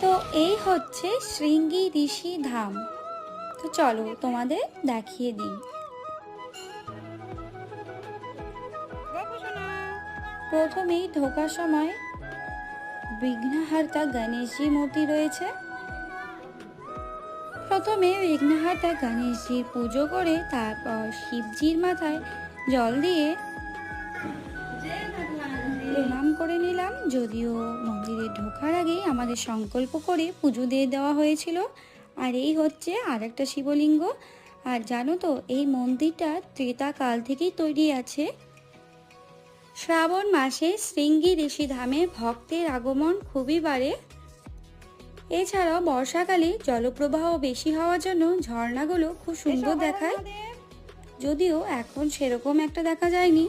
তো এই হচ্ছে শৃঙ্গী ঋষি ধাম। তো চলো তোমাদের দেখিয়ে দিই। প্রথমেই ঢোকার সময় বিঘ্নহার্তা গণেশজি মূর্তি রয়েছে। প্রথমে বিঘ্নহার্তা গণেশজির পুজো করে তারপর শিবজির মাথায় জল দিয়ে প্রণাম করে নিলাম। যদিও মন্দিরে ঢোকার আগেই আমাদের সংকল্প করে পুজো দিয়ে দেওয়া হয়েছিল। আর এই হচ্ছে আরেকটা শিবলিঙ্গ। আর জানো তো এই মন্দিরটা ত্রেতা কাল থেকেই তৈরি আছে। শ্রাবণ মাসে শৃঙ্গী ঋষি ধামে ভক্তের আগমন খুবই বাড়ে। এছাড়াও বর্ষাকালে জলপ্রবাহ বেশি হওয়ার জন্য ঝর্ণাগুলো খুব সুন্দর দেখায়, যদিও এখন সেরকম একটা দেখা যায়নি।